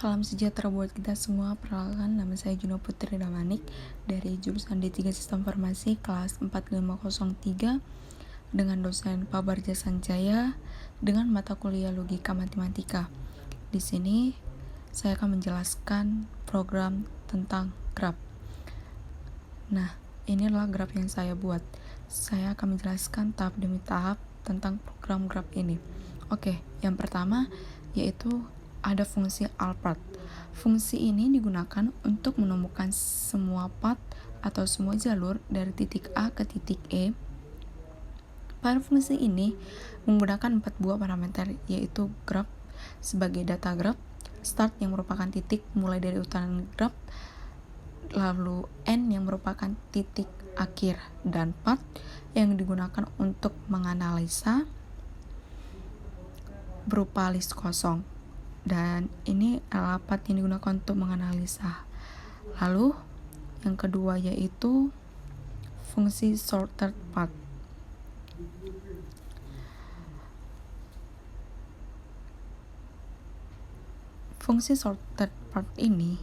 Salam sejahtera buat kita semua. Perkenalkan, nama saya Juno Putri Damanik dari jurusan D3 Sistem Farmasi kelas 4503 dengan dosen Pak Barja Sanjaya dengan mata kuliah Logika Matematika. Di sini saya akan menjelaskan program tentang graf. Nah, ini adalah graf yang saya buat. Saya akan menjelaskan tahap demi tahap tentang program graf ini. Oke, yang pertama yaitu ada fungsi all-path. Fungsi ini digunakan untuk menemukan semua path atau semua jalur dari titik A ke titik E. Pada fungsi ini menggunakan 4 buah parameter, yaitu graf sebagai data graf, start yang merupakan titik mulai dari urutan graf, lalu end yang merupakan titik akhir, dan path yang digunakan untuk menganalisa berupa list kosong. Dan ini adalah path yang digunakan untuk menganalisa. Lalu yang kedua yaitu fungsi sorted path. Fungsi sorted path ini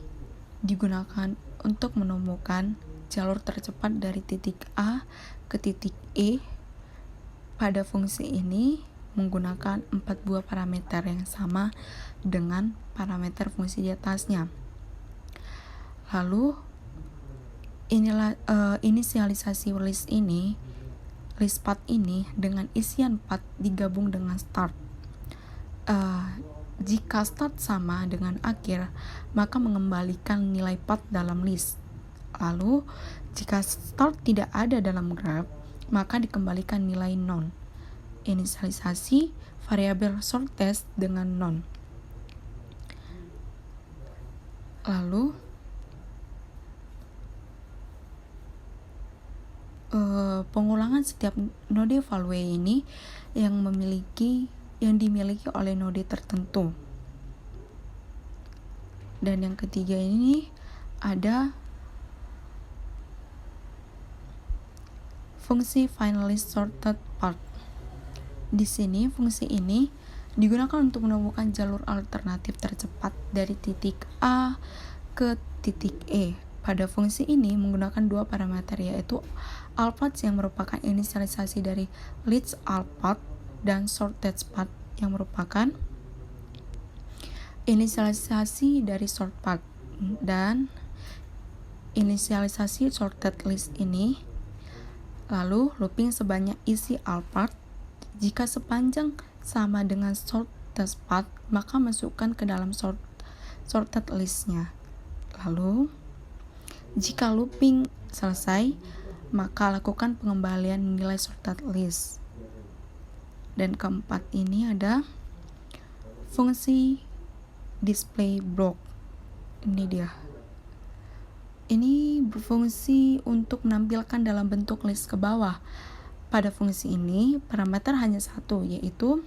digunakan untuk menemukan jalur tercepat dari titik A ke titik E. Pada fungsi ini menggunakan 4 buah parameter yang sama dengan parameter fungsi di atasnya. Lalu inisialisasi list path ini dengan isian path digabung dengan start. Jika start sama dengan akhir, maka mengembalikan nilai path dalam list. Lalu jika start tidak ada dalam graf, maka dikembalikan nilai non. Inisialisasi variabel sorted dengan non. Lalu pengulangan setiap node value ini yang dimiliki oleh node tertentu. Dan yang ketiga ini ada fungsi finally sorted path. Di sini fungsi ini digunakan untuk menemukan jalur alternatif tercepat dari titik A ke titik E. Pada fungsi ini menggunakan 2 parameter, yaitu all-path yang merupakan inisialisasi dari list all-path dan sorted path yang merupakan inisialisasi dari sort path. Dan inisialisasi sorted list ini lalu looping sebanyak isi all-path. Jika sepanjang sama dengan sorted path, maka masukkan ke dalam sorted listnya. Lalu jika looping selesai, maka lakukan pengembalian nilai sorted list. Dan keempat ini ada fungsi display block. Ini dia. Ini berfungsi untuk menampilkan dalam bentuk list ke bawah. Pada fungsi ini parameter hanya satu, yaitu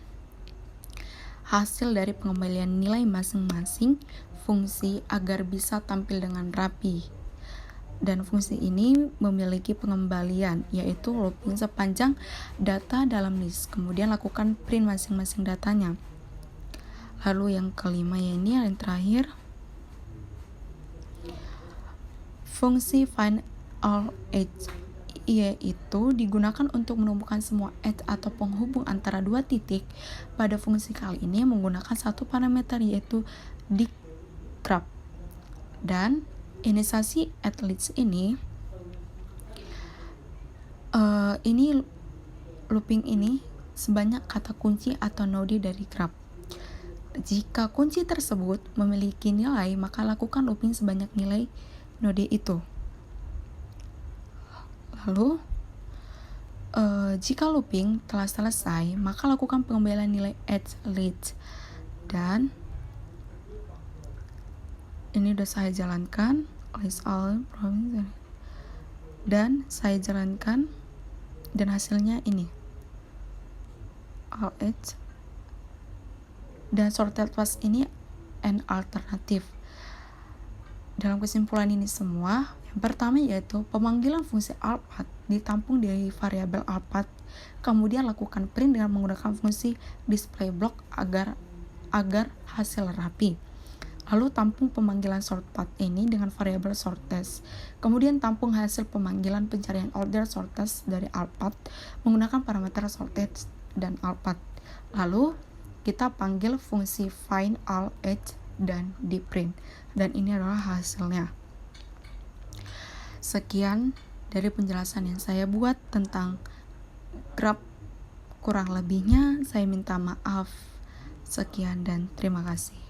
hasil dari pengembalian nilai masing-masing fungsi agar bisa tampil dengan rapi. Dan fungsi ini memiliki pengembalian, yaitu looping sepanjang data dalam list, kemudian lakukan print masing-masing datanya. Lalu yang kelima ini yang terakhir, fungsi find all edge, yaitu digunakan untuk menemukan semua edge atau penghubung antara 2 titik. Pada fungsi kali ini menggunakan 1 parameter, yaitu digraph. Dan inisialisasi at list ini looping ini sebanyak kata kunci atau node dari graph. Jika kunci tersebut memiliki nilai, maka lakukan looping sebanyak nilai node itu. Lalu jika looping telah selesai, maka lakukan pengembalian nilai at list. Dan ini udah saya jalankan list all province, dan saya jalankan dan hasilnya ini all edge dan sorted path ini and alternatif. Dalam kesimpulan ini semua, yang pertama yaitu pemanggilan fungsi all-path ditampung dari variabel all-path, kemudian lakukan print dengan menggunakan fungsi display block agar hasil rapi. Lalu tampung pemanggilan sort path ini dengan variabel sortTest. Kemudian tampung hasil pemanggilan pencarian order sortTest dari alpath menggunakan parameter sortTest dan alpath. Lalu kita panggil fungsi find, all, edge, dan dprint. Dan ini adalah hasilnya. Sekian dari penjelasan yang saya buat tentang graph. Kurang lebihnya saya minta maaf. Sekian dan terima kasih.